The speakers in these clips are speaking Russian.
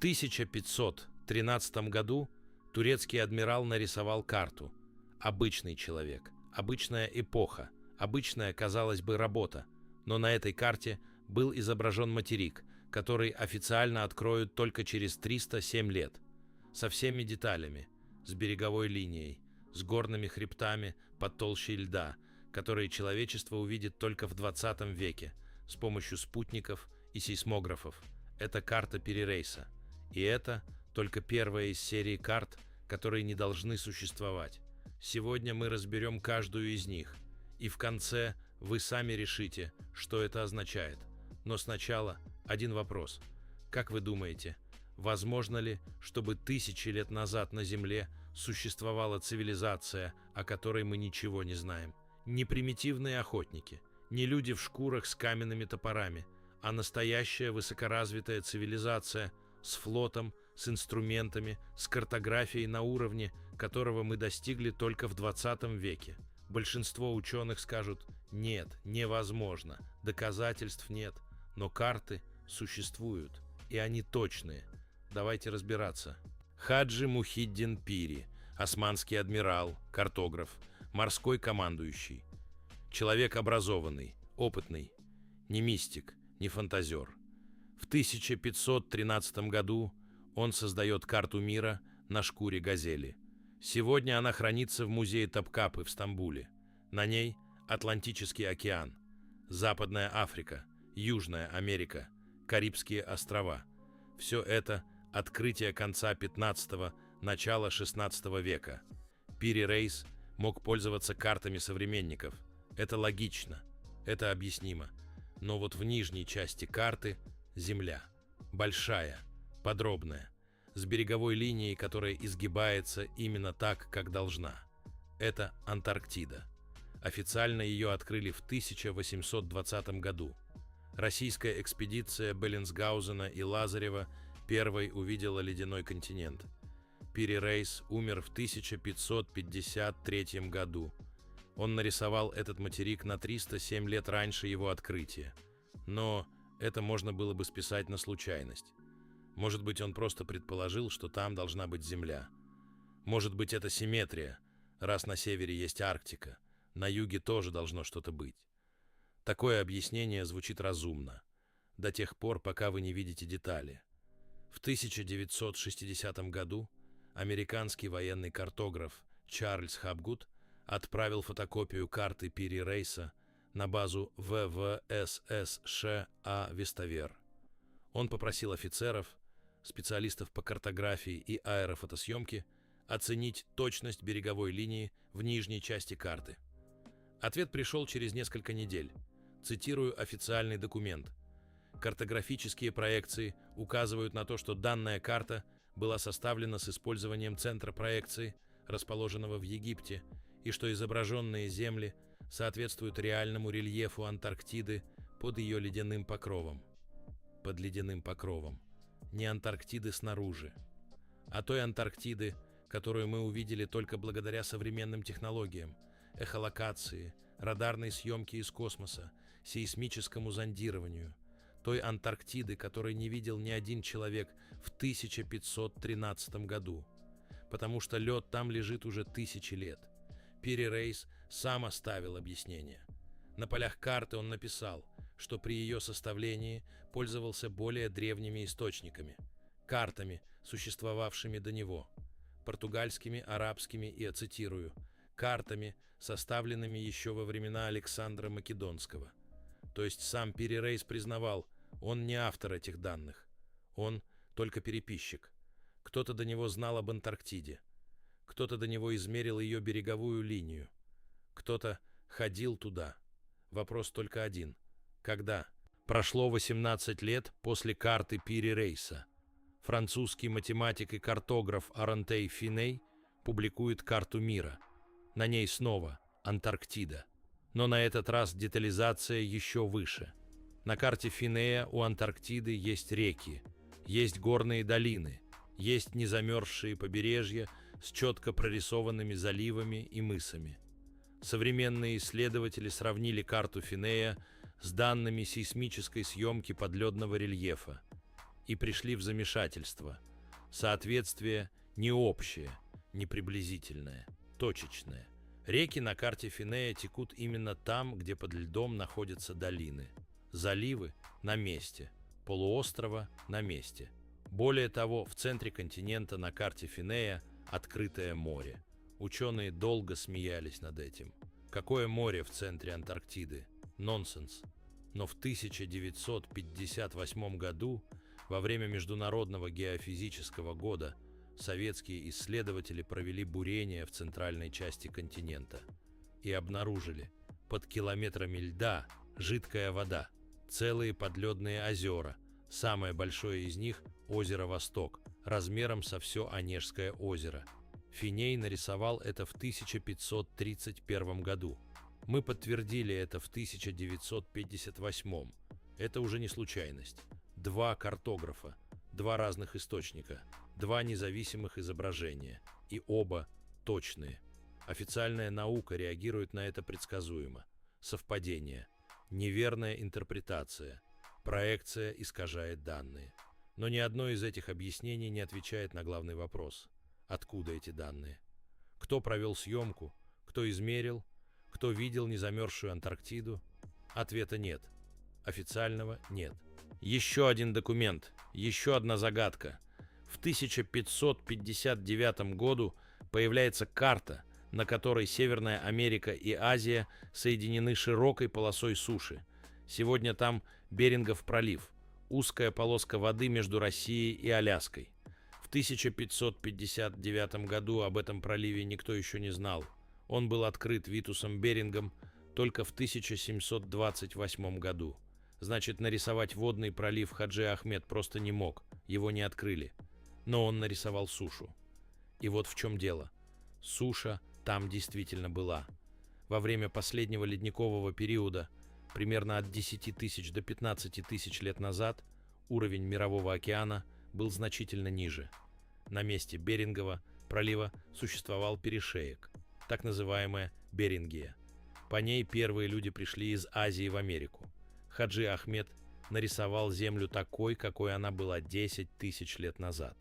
1513 году турецкий адмирал нарисовал карту. Обычный человек, обычная эпоха, обычная, казалось бы, работа. Но на этой карте был изображен материк, который официально откроют только через 307 лет. Со всеми деталями, с береговой линией, с горными хребтами под толщей льда, которые человечество увидит только в 20 веке с помощью спутников и сейсмографов. Это карта Пири Рейса. И это только первая из серии карт, которые не должны существовать. Сегодня мы разберем каждую из них. И в конце вы сами решите, что это означает. Но сначала один вопрос. Как вы думаете, возможно ли, чтобы тысячи лет назад на Земле существовала цивилизация, о которой мы ничего не знаем? Не примитивные охотники, не люди в шкурах с каменными топорами, а настоящая высокоразвитая цивилизация с флотом, с инструментами, с картографией на уровне, которого мы достигли только в 20 веке. Большинство ученых скажут: нет, невозможно, доказательств нет, но карты существуют, и они точные. Давайте разбираться. Хаджи Мухиддин Пири, османский адмирал, картограф, морской командующий. Человек образованный, опытный, не мистик, не фантазер. В 1513 году он создает карту мира на шкуре газели. Сегодня она хранится в музее Топкапы в Стамбуле. На ней Атлантический океан, Западная Африка, Южная Америка, Карибские острова. Все это открытие конца 15-го, начала 16 века. Пири Рейс мог пользоваться картами современников. Это логично, это объяснимо. Но вот в нижней части карты Земля. Большая, подробная, с береговой линией, которая изгибается именно так, как должна. Это Антарктида. Официально ее открыли в 1820 году. Российская экспедиция Беллинсгаузена и Лазарева первой увидела ледяной континент. Пири Рейс умер в 1553 году. Он нарисовал этот материк на 307 лет раньше его открытия. Но это можно было бы списать на случайность. Может быть, он просто предположил, что там должна быть Земля. Может быть, это симметрия, раз на севере есть Арктика, на юге тоже должно что-то быть. Такое объяснение звучит разумно, до тех пор, пока вы не видите детали. В 1960 году американский военный картограф Чарльз Хапгуд отправил фотокопию карты Пири Рейса на базу ВВС США Веставер. Он попросил офицеров, специалистов по картографии и аэрофотосъемке оценить точность береговой линии в нижней части карты. Ответ пришел через несколько недель. Цитирую официальный документ. Картографические проекции указывают на то, что данная карта была составлена с использованием центра проекции, расположенного в Египте, и что изображенные земли соответствуют реальному рельефу Антарктиды под ее ледяным покровом. Под ледяным покровом. Не Антарктиды снаружи, а той Антарктиды, которую мы увидели только благодаря современным технологиям, эхолокации, радарной съемке из космоса, сейсмическому зондированию, той Антарктиды, которой не видел ни один человек в 1513 году, потому что лед там лежит уже тысячи лет. Пири Рейс сам оставил объяснение. На полях карты он написал, что при ее составлении пользовался более древними источниками, картами, существовавшими до него, португальскими, арабскими и, цитирую, картами, составленными еще во времена Александра Македонского. То есть сам Пири Рейс признавал, он не автор этих данных, он только переписчик. Кто-то до него знал об Антарктиде, кто-то до него измерил ее береговую линию, кто-то ходил туда. Вопрос только один. Когда? Прошло 18 лет после карты Пири Рейса. Французский математик и картограф Арантей Финей публикует карту мира. На ней снова Антарктида. Но на этот раз детализация еще выше. На карте Финея у Антарктиды есть реки, есть горные долины, есть незамерзшие побережья с четко прорисованными заливами и мысами. Современные исследователи сравнили карту Финея с данными сейсмической съемки подледного рельефа. и пришли в замешательство. Соответствие не общее, не приблизительное, точечное. Реки на карте Финея текут именно там, где под льдом находятся долины. Заливы на месте, полуострова на месте. Более того, в центре континента на карте Финея открытое море. Ученые долго смеялись над этим. Какое море в центре Антарктиды? Нонсенс. Но в 1958 году, во время Международного геофизического года, советские исследователи провели бурение в центральной части континента и обнаружили под километрами льда жидкая вода, целые подледные озера. Самое большое из них – озеро Восток, размером со все Онежское озеро. Финей нарисовал это в 1531 году. Мы подтвердили это в 1958. Это уже не случайность. Два картографа, два разных источника, два независимых изображения, и оба точные. Официальная наука реагирует на это предсказуемо. Совпадение, неверная интерпретация, проекция искажает данные. Но ни одно из этих объяснений не отвечает на главный вопрос. Откуда эти данные? Кто провел съемку? Кто измерил? Кто видел незамерзшую Антарктиду? Ответа нет. Официального нет. Еще один документ, еще одна загадка. В 1559 году появляется карта, на которой Северная Америка и Азия соединены широкой полосой суши. Сегодня там Берингов пролив, узкая полоска воды между Россией и Аляской. В 1559 году об этом проливе никто еще не знал. Он был открыт Витусом Берингом только в 1728 году. Значит, нарисовать водный пролив Хаджи Ахмед просто не мог, его не открыли. Но он нарисовал сушу. И вот в чем дело. Суша там действительно была. Во время последнего ледникового периода, примерно от 10 тысяч до 15 тысяч лет назад, уровень Мирового океана был значительно ниже. На месте Берингова пролива существовал перешеек, так называемая Берингия. По ней первые люди пришли из Азии в Америку. Хаджи Ахмед нарисовал Землю такой, какой она была 10 тысяч лет назад.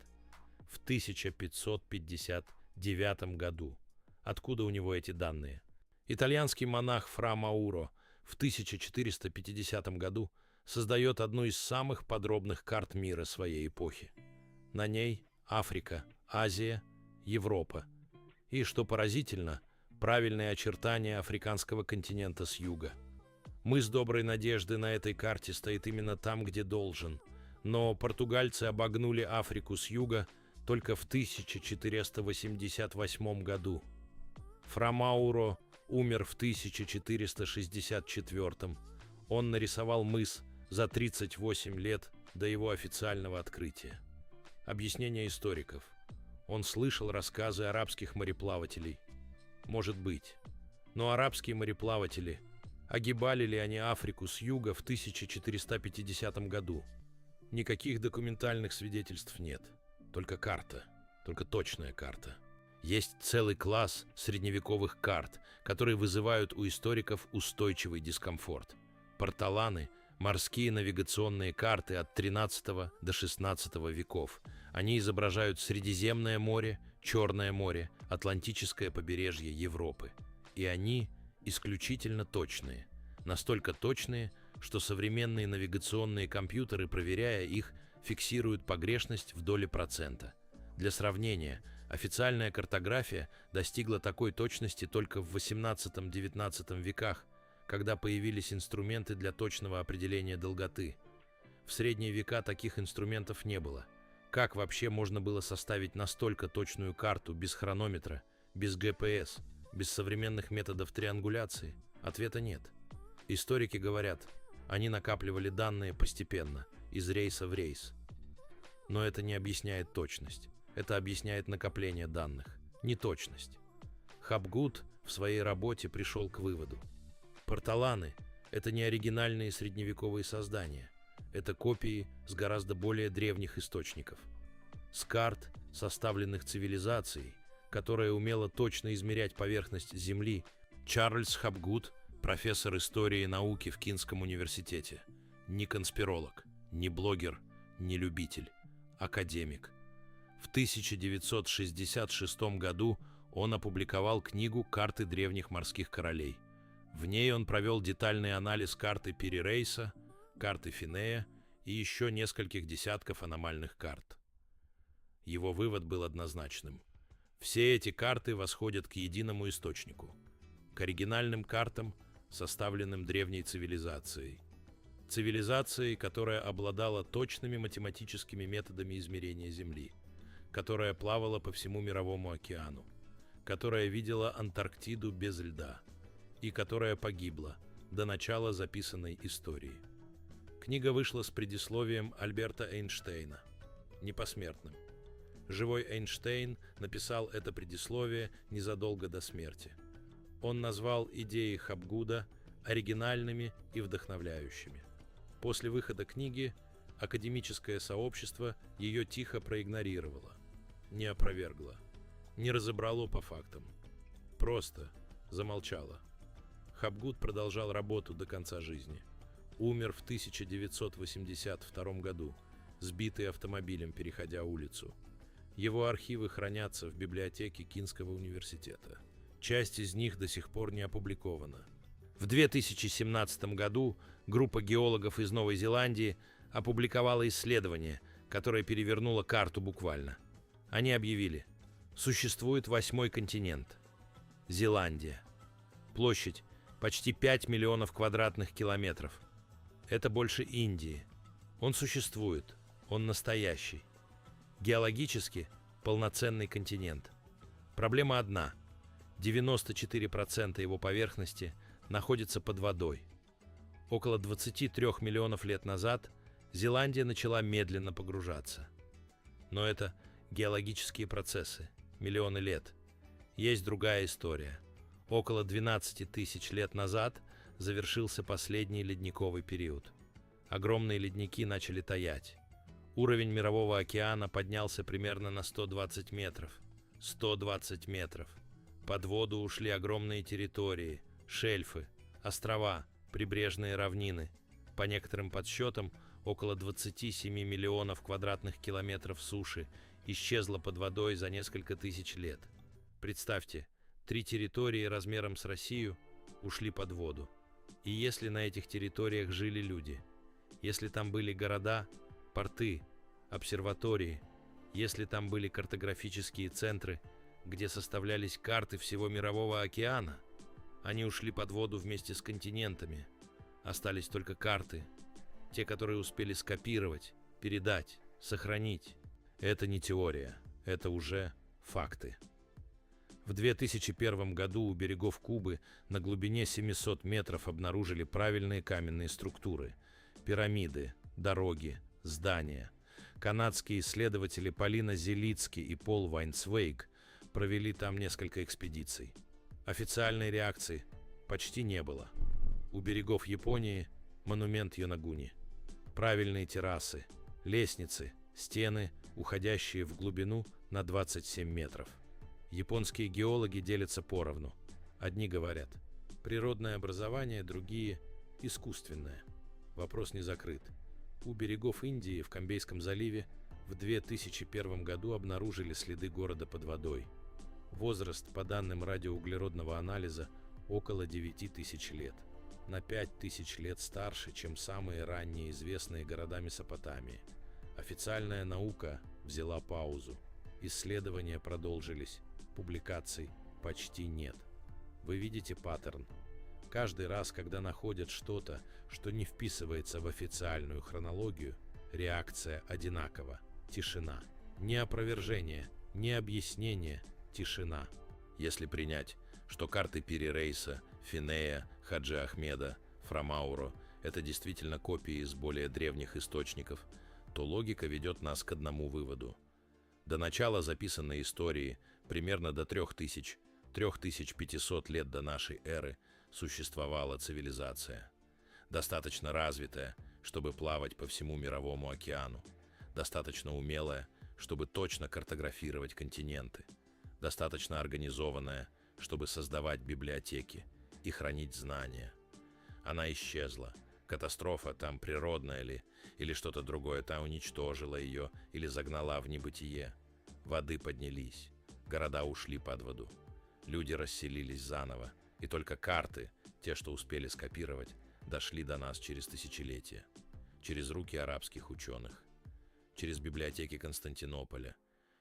В 1559 году. Откуда у него эти данные? Итальянский монах Фра Мауро в 1450 году создает одну из самых подробных карт мира своей эпохи. На ней Африка, Азия, Европа. И, что поразительно, правильные очертания африканского континента с юга. Мыс Доброй Надежды на этой карте стоит именно там, где должен, но португальцы обогнули Африку с юга только в 1488 году. Фра Мауро умер в 1464. Он нарисовал мыс за 38 лет до его официального открытия. Объяснение историков. Он слышал рассказы арабских мореплавателей. Может быть. Но арабские мореплаватели, огибали ли они Африку с юга в 1450 году? Никаких документальных свидетельств нет. Только карта. Только точная карта. Есть целый класс средневековых карт, которые вызывают у историков устойчивый дискомфорт. Порталаны – морские навигационные карты от XIII до XVI веков. Они изображают Средиземное море, Черное море, Атлантическое побережье Европы. И они исключительно точные. Настолько точные, что современные навигационные компьютеры, проверяя их, фиксируют погрешность в доле процента. Для сравнения, официальная картография достигла такой точности только в XVIII-XIX веках, когда появились инструменты для точного определения долготы. В средние века таких инструментов не было. Как вообще можно было составить настолько точную карту без хронометра, без ГПС, без современных методов триангуляции? Ответа нет. Историки говорят, они накапливали данные постепенно, из рейса в рейс. Но это не объясняет точность. Это объясняет накопление данных, не точность. Хапгуд в своей работе пришел к выводу. Порталаны – это не оригинальные средневековые создания. Это копии с гораздо более древних источников. С карт, составленных цивилизацией, которая умела точно измерять поверхность Земли, Чарльз Хапгуд, профессор истории и науки в Кинском университете, не конспиролог, не блогер, не любитель, академик. В 1966 году он опубликовал книгу «Карты древних морских королей». В ней он провел детальный анализ карты Пири-Рейса, карты Финея и еще нескольких десятков аномальных карт. Его вывод был однозначным. Все эти карты восходят к единому источнику, к оригинальным картам, составленным древней цивилизацией. Цивилизацией, которая обладала точными математическими методами измерения Земли, которая плавала по всему Мировому океану, которая видела Антарктиду без льда и которая погибла до начала записанной истории. Книга вышла с предисловием Альберта Эйнштейна, непосмертным. Живой Эйнштейн написал это предисловие незадолго до смерти. Он назвал идеи Хапгуда оригинальными и вдохновляющими. После выхода книги академическое сообщество ее тихо проигнорировало, не опровергло, не разобрало по фактам, просто замолчало. Хапгуд продолжал работу до конца жизни. Умер в 1982 году, сбитый автомобилем, переходя улицу. Его архивы хранятся в библиотеке Кинского университета. Часть из них до сих пор не опубликована. В 2017 году группа геологов из Новой Зеландии опубликовала исследование, которое перевернуло карту буквально. Они объявили: существует 8-й континент – Зеландия. Площадь почти 5 миллионов квадратных километров. Это больше Индии. Он существует, он настоящий. Геологически полноценный континент. Проблема одна – 94% его поверхности находится под водой. Около 23 миллионов лет назад Зеландия начала медленно погружаться. Но это геологические процессы, миллионы лет. Есть другая история. Около 12 тысяч лет назад завершился последний ледниковый период. Огромные ледники начали таять. Уровень Мирового океана поднялся примерно на 120 метров. 120 метров. Под воду ушли огромные территории, шельфы, острова, прибрежные равнины. По некоторым подсчетам, около 27 миллионов квадратных километров суши исчезло под водой за несколько тысяч лет. Представьте, 3 территории размером с Россию ушли под воду. И если на этих территориях жили люди, если там были города, порты, обсерватории, если там были картографические центры, где составлялись карты всего Мирового океана, они ушли под воду вместе с континентами. Остались только карты, те, которые успели скопировать, передать, сохранить. Это не теория, это уже факты. В 2001 году у берегов Кубы на глубине 700 метров обнаружили правильные каменные структуры – пирамиды, дороги, здания. Канадские исследователи Полина Зелицки и Пол Вайнцвейг провели там несколько экспедиций. Официальной реакции почти не было. У берегов Японии – монумент Йонагуни. Правильные террасы, лестницы, стены, уходящие в глубину на 27 метров. Японские геологи делятся поровну. Одни говорят – природное образование, другие – искусственное. Вопрос не закрыт. У берегов Индии в Камбейском заливе в 2001 году обнаружили следы города под водой. Возраст, по данным радиоуглеродного анализа, около 9000 лет. На 5000 лет старше, чем самые ранние известные города Месопотамии. Официальная наука взяла паузу. Исследования продолжились. Публикаций почти нет. Вы видите паттерн. Каждый раз, когда находят что-то, что не вписывается в официальную хронологию, реакция одинакова. Тишина. Ни опровержение, ни объяснение. Тишина. Если принять, что карты Пири-Рейса, Финея, Хаджи Ахмеда, Фра-Мауро – это действительно копии из более древних источников, то логика ведет нас к одному выводу. До начала записанной истории, примерно до 3500 лет до нашей эры, существовала цивилизация. Достаточно развитая, чтобы плавать по всему Мировому океану. Достаточно умелая, чтобы точно картографировать континенты. Достаточно организованная, чтобы создавать библиотеки и хранить знания. Она исчезла, Катастрофа там природная ли, или что-то другое, та уничтожила ее или загнала в небытие. Воды поднялись, города ушли под воду, люди расселились заново, и только карты, те, что успели скопировать, дошли до нас через тысячелетия, через руки арабских ученых, через библиотеки Константинополя,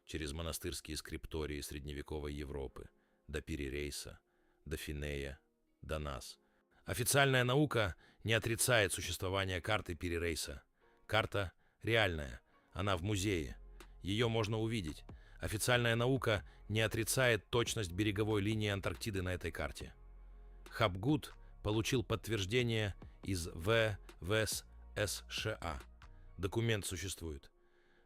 через монастырские скриптории средневековой Европы, до Пири Рейса, до Финея, до нас. Официальная наука не отрицает существование карты Пири Рейса. Карта реальная, она в музее, ее можно увидеть. Официальная наука не отрицает точность береговой линии Антарктиды на этой карте. Хапгуд получил подтверждение из ВВС США. Документ существует.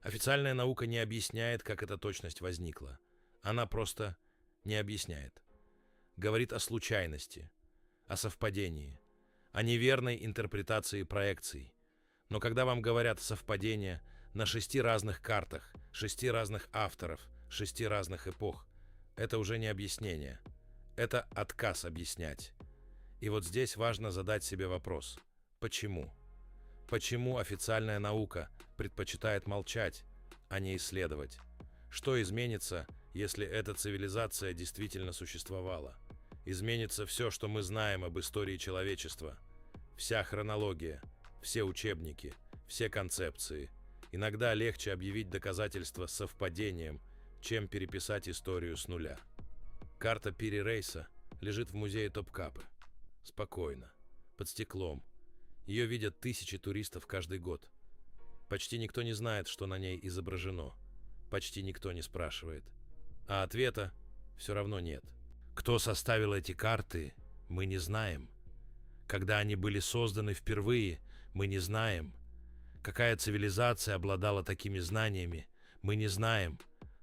Официальная наука не объясняет, как эта точность возникла. Она просто не объясняет. Говорит о случайности, о совпадении, о неверной интерпретации проекций. Но когда вам говорят совпадение на 6 разных картах, 6 разных авторов, 6 разных эпох, это уже не объяснение. Это отказ объяснять. И вот здесь важно задать себе вопрос. Почему? Почему официальная наука предпочитает молчать, а не исследовать? Что изменится, если эта цивилизация действительно существовала? Изменится все, что мы знаем об истории человечества. Вся хронология, все учебники, все концепции. Иногда легче объявить доказательства совпадением, чем переписать историю с нуля. Карта Пири Рейса лежит в музее Топкапы. Спокойно, под стеклом. Ее видят тысячи туристов каждый год. Почти никто не знает, что на ней изображено. Почти никто не спрашивает. А ответа все равно нет. Кто составил эти карты, мы не знаем. Когда они были созданы впервые, мы не знаем. Какая цивилизация обладала такими знаниями, мы не знаем.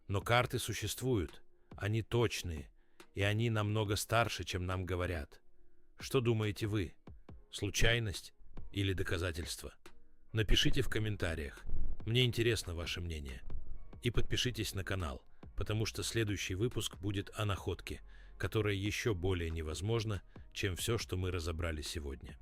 Но карты существуют, они точные, и они намного старше, чем нам говорят. Что думаете вы? Случайность или доказательство? Напишите в комментариях. Мне интересно ваше мнение. И подпишитесь на канал, потому что следующий выпуск будет о находке, которая еще более невозможна, чем все, что мы разобрали сегодня.